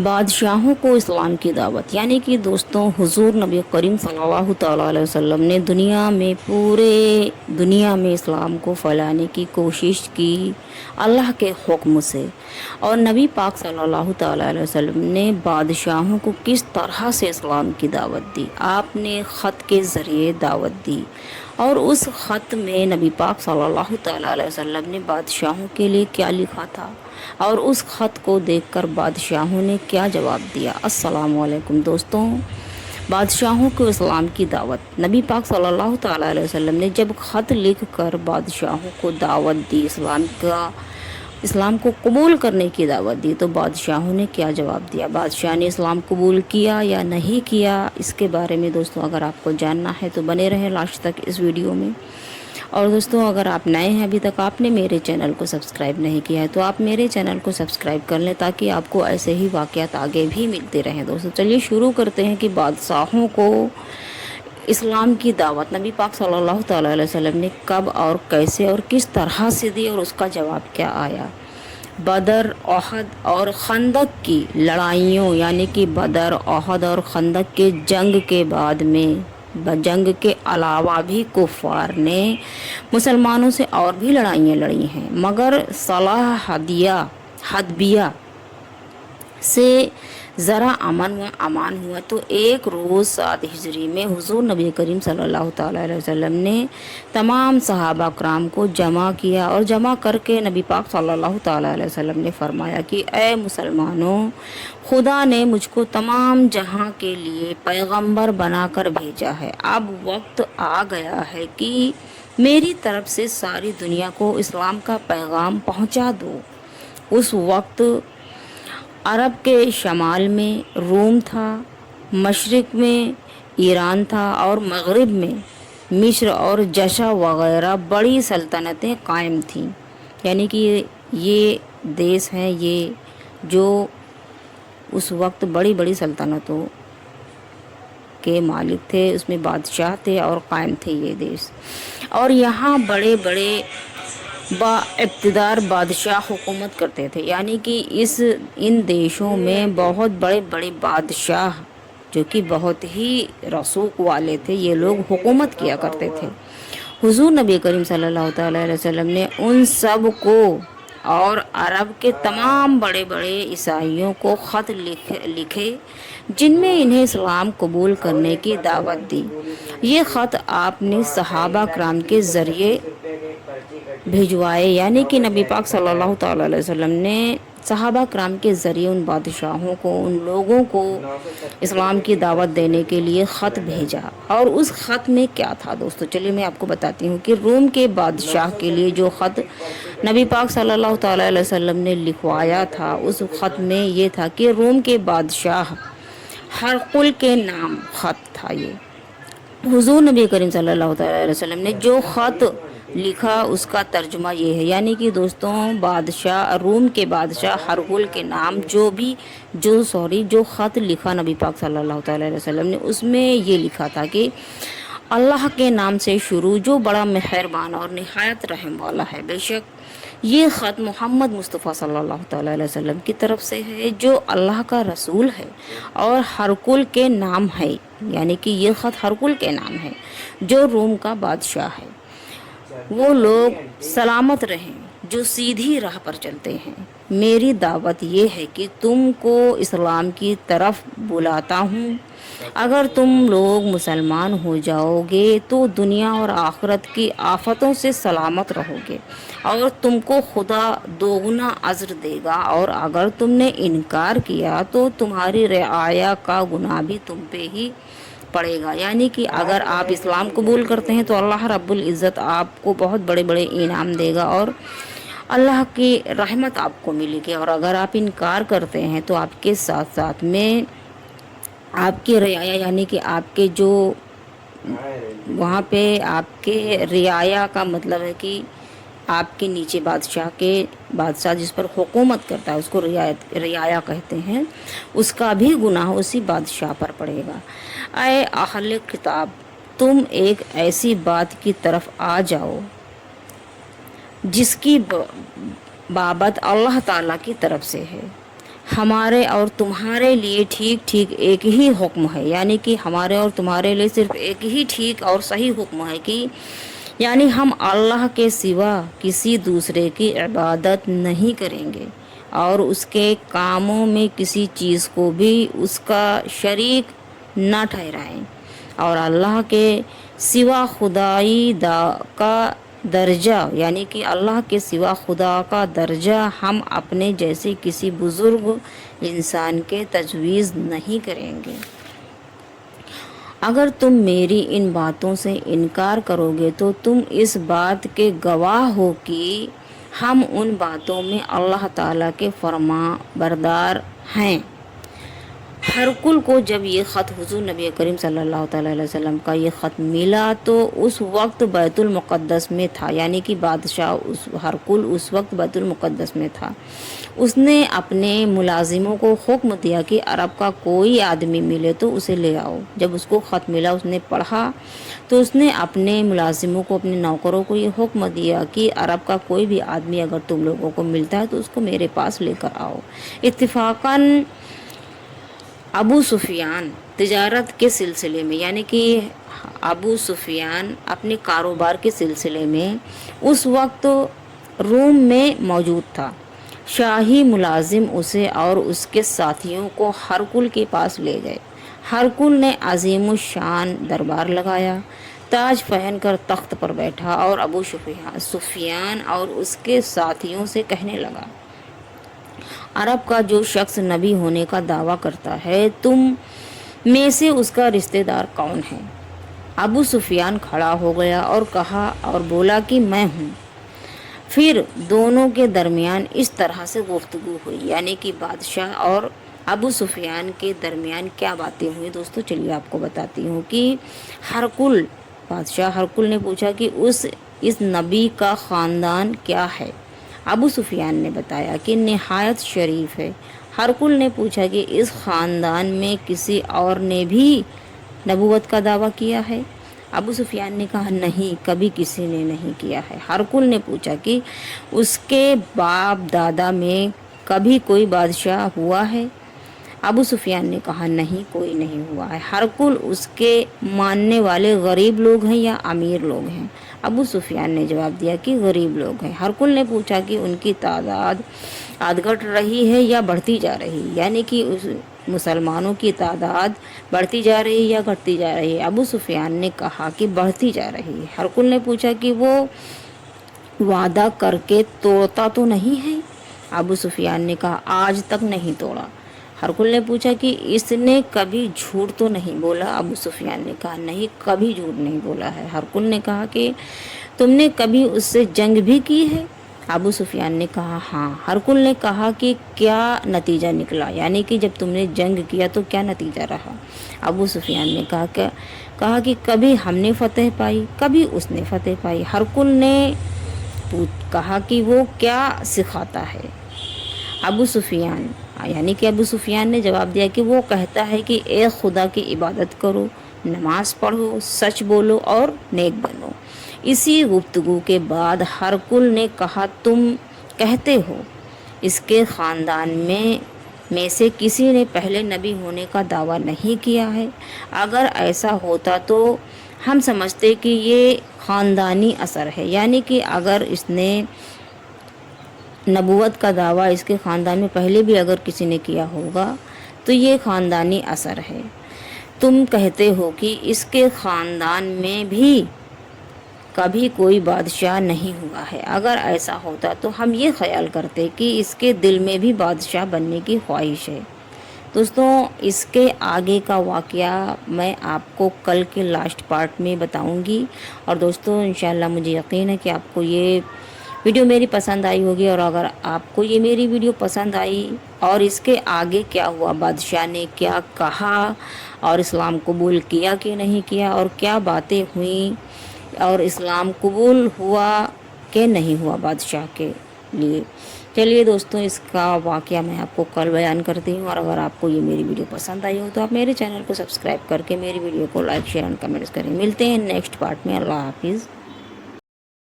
بادشاہوں کو اسلام کی دعوت، یعنی کہ دوستوں حضور نبی کریم صلی اللہ تعالیٰ علیہ وسلم نے پورے دنیا میں اسلام کو پھیلانے کی کوشش کی اللہ کے حکم سے۔ اور نبی پاک صلی اللہ تعالیٰ علیہ وسلم نے بادشاہوں کو کس طرح سے اسلام کی دعوت دی، آپ نے خط کے ذریعے دعوت دی۔ اور اس خط میں نبی پاک صلی اللہ تعالیٰ علیہ وسلم نے بادشاہوں کے لیے کیا لکھا تھا، اور اس خط کو دیکھ کر بادشاہوں نے کیا جواب دیا۔ السلام علیکم دوستوں، بادشاہوں کو اسلام کی دعوت۔ نبی پاک صلی اللہ تعالیٰ علیہ وسلم نے جب خط لکھ کر بادشاہوں کو دعوت دی، اسلام کو قبول کرنے کی دعوت دی، تو بادشاہوں نے کیا جواب دیا، بادشاہ نے اسلام قبول کیا یا نہیں کیا، اس کے بارے میں دوستوں اگر آپ کو جاننا ہے تو بنے رہیں لاسٹ تک اس ویڈیو میں۔ اور دوستوں اگر آپ نئے ہیں، ابھی تک آپ نے میرے چینل کو سبسکرائب نہیں کیا ہے تو آپ میرے چینل کو سبسکرائب کر لیں تاکہ آپ کو ایسے ہی واقعات آگے بھی ملتے رہیں۔ دوستوں چلیے شروع کرتے ہیں کہ بادشاہوں کو اسلام کی دعوت نبی پاک صلی اللہ تعالیٰ علیہ وسلم نے کب اور کیسے اور کس طرح سے دی، اور اس کا جواب کیا آیا۔ بدر، احد اور خندق کی لڑائیوں، یعنی کہ بدر، احد اور خندق کے جنگ کے بعد میں جنگ کے علاوہ بھی کفار نے مسلمانوں سے اور بھی لڑائیاں لڑی ہیں، مگر صلح حدیبیہ سے ذرا امان ہوا تو ایک روز 7 ہجری میں حضور نبی کریم صلی اللہ تعالیٰ علیہ وسلم نے تمام صحابہ کرام کو جمع کیا، اور جمع کر کے نبی پاک صلی اللہ تعالیٰ علیہ وسلم نے فرمایا کہ اے مسلمانوں، خدا نے مجھ کو تمام جہاں کے لیے پیغمبر بنا کر بھیجا ہے، اب وقت آ گیا ہے کہ میری طرف سے ساری دنیا کو اسلام کا پیغام پہنچا دو۔ اس وقت عرب کے شمال میں روم تھا، مشرق میں ایران تھا، اور مغرب میں مصر اور جشع وغیرہ بڑی سلطنتیں قائم تھیں، یعنی کہ یہ دیش ہیں یہ جو اس وقت بڑی بڑی سلطنتوں کے مالک تھے، اس میں بادشاہ تھے اور قائم تھے یہ دیش، اور یہاں بڑے بڑے با اقتدار بادشاہ حکومت کرتے تھے، یعنی کہ ان دیشوں میں بہت بڑے بڑے بادشاہ جو کہ بہت ہی رسوخ والے تھے، یہ لوگ حکومت کیا کرتے تھے۔ حضور نبی کریم صلی اللہ تعالیٰ علیہ وسلم نے ان سب کو اور عرب کے تمام بڑے بڑے عیسائیوں کو خط لکھے جن میں انہیں اسلام قبول کرنے کی دعوت دی۔ یہ خط آپ نے صحابہ کرام کے ذریعے بھیجوائے، یعنی کہ نبی پاک صلی اللہ تعالیٰ علیہ وسلم نے صحابہ کرام کے ذریعے ان بادشاہوں کو، ان لوگوں کو اسلام کی دعوت دینے کے لیے خط بھیجا۔ اور اس خط میں کیا تھا دوستو، چلیے میں آپ کو بتاتی ہوں کہ روم کے بادشاہ کے لیے جو خط نبی پاک صلی اللہ تعالیٰ علیہ وسلم نے لکھوایا تھا، اس خط میں یہ تھا کہ روم کے بادشاہ ہرقل کے نام خط تھا۔ یہ حضور نبی کریم صلی اللہ تعالیٰ علیہ وسلم نے جو خط لکھا اس کا ترجمہ یہ ہے، یعنی کہ دوستوں روم کے بادشاہ ہرقل کے نام جو خط لکھا نبی پاک صلی اللہ تعالیٰ علیہ وسلم نے، اس میں یہ لکھا تھا کہ اللہ کے نام سے شروع جو بڑا مہربان اور نہایت رحم والا ہے، بے شک یہ خط محمد مصطفیٰ صلی اللہ تعالیٰ علیہ وسلم کی طرف سے ہے جو اللہ کا رسول ہے اور ہرقل کے نام ہے، یعنی کہ یہ خط ہرقل کے نام ہے جو روم کا بادشاہ ہے۔ وہ لوگ سلامت رہیں جو سیدھی راہ پر چلتے ہیں۔ میری دعوت یہ ہے کہ تم کو اسلام کی طرف بلاتا ہوں، اگر تم لوگ مسلمان ہو جاؤ گے تو دنیا اور آخرت کی آفتوں سے سلامت رہو گے، اور تم کو خدا دوگنا اجر دے گا، اور اگر تم نے انکار کیا تو تمہاری رعایا کا گناہ بھی تم پہ ہی پڑے گا، یعنی کہ اگر آپ اسلام قبول کرتے ہیں تو اللہ رب العزت آپ کو بہت بڑے بڑے انعام دے گا اور اللہ کی رحمت آپ کو ملے گی، اور اگر آپ انکار کرتے ہیں تو آپ کے ساتھ ساتھ میں آپ کی رعایا، یعنی کہ آپ کے جو وہاں پہ آپ کے رعایا کا مطلب ہے کہ آپ کے نیچے بادشاہ جس پر حکومت کرتا ہے اس کو رعایا کہتے ہیں، اس کا بھی گناہ اسی بادشاہ پر پڑے گا۔ اے اہل کتاب، تم ایک ایسی بات کی طرف آ جاؤ جس کی بابت اللہ تعالیٰ کی طرف سے ہے۔ ہمارے اور تمہارے لیے ٹھیک ٹھیک ایک ہی حکم ہے، یعنی کہ ہمارے اور تمہارے لیے صرف ایک ہی ٹھیک اور صحیح حکم ہے کہ یعنی ہم اللہ کے سوا کسی دوسرے کی عبادت نہیں کریں گے اور اس کے کاموں میں کسی چیز کو بھی اس کا شریک نہ ٹھہرائیں، اور اللہ کے سوا خدائی کا درجہ یعنی کہ اللہ کے سوا خدا کا درجہ ہم اپنے جیسے کسی بزرگ انسان کے تجویز نہیں کریں گے۔ اگر تم میری ان باتوں سے انکار کرو گے تو تم اس بات کے گواہ ہو کہ ہم ان باتوں میں اللہ تعالیٰ کے فرما بردار ہیں۔ ہرقل کو جب یہ خط حضور نبی کریم صلی اللہ تعالیٰ علیہ وسلم کا یہ خط ملا تو اس وقت بیت المقدس میں تھا، یعنی کہ بادشاہ ہرقل اس وقت بیت المقدس میں تھا۔ اس نے اپنے ملازموں کو حکم دیا کہ عرب کا کوئی آدمی ملے تو اسے لے آؤ۔ جب اس کو خط ملا، اس نے پڑھا تو اس نے اپنے ملازموں کو، اپنے نوکروں کو یہ حکم دیا کہ عرب کا کوئی بھی آدمی اگر تم لوگوں کو ملتا ہے تو اس کو میرے پاس لے کر آؤ۔ اتفاقاً ابو سفیان تجارت کے سلسلے میں، یعنی کہ ابو سفیان اپنے کاروبار کے سلسلے میں اس وقت روم میں موجود تھا۔ شاہی ملازم اسے اور اس کے ساتھیوں کو ہرقل کے پاس لے گئے۔ ہرقل نے عظیم الشان دربار لگایا، تاج پہن کر تخت پر بیٹھا اور ابو سفیان اور اس کے ساتھیوں سے کہنے لگا، عرب کا جو شخص نبی ہونے کا دعویٰ کرتا ہے تم میں سے اس کا رشتہ دار کون ہے؟ ابو سفیان کھڑا ہو گیا اور کہا اور بولا کہ میں ہوں۔ پھر دونوں کے درمیان اس طرح سے گفتگو ہوئی، یعنی کہ بادشاہ اور ابو سفیان کے درمیان کیا باتیں ہوئی دوستو، چلیے آپ کو بتاتی ہوں کہ بادشاہ ہرقل نے پوچھا کہ اس نبی کا خاندان کیا ہے؟ ابو سفیان نے بتایا کہ نہایت شریف ہے۔ ہرقل نے پوچھا کہ اس خاندان میں کسی اور نے بھی نبوت کا دعویٰ کیا ہے؟ ابو سفیان نے کہا نہیں، کبھی کسی نے نہیں کیا ہے۔ ہرقل نے پوچھا کہ اس کے باپ دادا میں کبھی کوئی بادشاہ ہوا ہے؟ ابو سفیان نے کہا نہیں، کوئی نہیں ہوا ہے۔ ہرقل اس کے ماننے والے غریب لوگ ہیں یا امیر لوگ ہیں؟ ابو سفیان نے جواب دیا کہ غریب لوگ ہیں۔ ہرقل نے پوچھا کہ ان کی تعداد گھٹ رہی ہے یا بڑھتی جا رہی ہے، یعنی کہ مسلمانوں کی تعداد بڑھتی جا رہی ہے یا گھٹتی جا رہی ہے؟ ابو سفیان نے کہا کہ بڑھتی جا رہی ہے۔ ہرقل نے پوچھا کہ وہ وعدہ کر کے توڑتا تو نہیں ہے؟ ابو سفیان نے کہا آج تک نہیں توڑا۔ ہرقل نے پوچھا کہ اس نے کبھی جھوٹ تو نہیں بولا؟ ابو سفیان نے کہا نہیں، کبھی جھوٹ نہیں بولا ہے۔ ہرقل نے کہا کہ تم نے کبھی اس سے جنگ بھی کی ہے؟ ابو سفیان نے کہا ہاں۔ ہرقل نے کہا کہ کیا نتیجہ نکلا، یعنی کہ جب تم نے جنگ کیا تو کیا نتیجہ رہا؟ ابو سفیان نے کہا کہ کبھی ہم نے فتح پائی، کبھی اس نے فتح پائی۔ ہرقل نے کہا کہ وہ کیا سکھاتا ہے؟ ابو سفیان نے جواب دیا کہ وہ کہتا ہے کہ ایک خدا کی عبادت کرو، نماز پڑھو، سچ بولو اور نیک بنو۔ اسی گفتگو کے بعد ہرقل نے کہا تم کہتے ہو اس کے خاندان میں سے کسی نے پہلے نبی ہونے کا دعویٰ نہیں کیا ہے؟ اگر ایسا ہوتا تو ہم سمجھتے کہ یہ خاندانی اثر ہے، یعنی کہ اگر اس نے نبوت کا دعویٰ اس کے خاندان میں پہلے بھی اگر کسی نے کیا ہوگا تو یہ خاندانی اثر ہے۔ تم کہتے ہو کہ اس کے خاندان میں بھی کبھی کوئی بادشاہ نہیں ہوا ہے، اگر ایسا ہوتا تو ہم یہ خیال کرتے کہ اس کے دل میں بھی بادشاہ بننے کی خواہش ہے۔ دوستوں اس کے آگے کا واقعہ میں آپ کو کل کے لاسٹ پارٹ میں بتاؤں گی، اور دوستوں انشاءاللہ مجھے یقین ہے کہ آپ کو یہ ویڈیو میری پسند آئی ہوگی، اور اگر آپ کو یہ میری ویڈیو پسند آئی اور اس کے آگے کیا ہوا، بادشاہ نے کیا کہا اور اسلام قبول کیا کہ نہیں کیا، اور کیا باتیں ہوئیں اور اسلام قبول ہوا کہ نہیں ہوا بادشاہ کے لیے، چلیے دوستوں اس کا واقعہ میں آپ کو کل بیان کرتی ہوں۔ اور اگر آپ کو یہ میری ویڈیو پسند آئی ہو تو آپ میرے چینل کو سبسکرائب کر کے میری ویڈیو کو لائک، شیئر اور کمنٹس کریں۔ ملتے ہیں نیکسٹ پارٹ میں۔ اللہ حافظ۔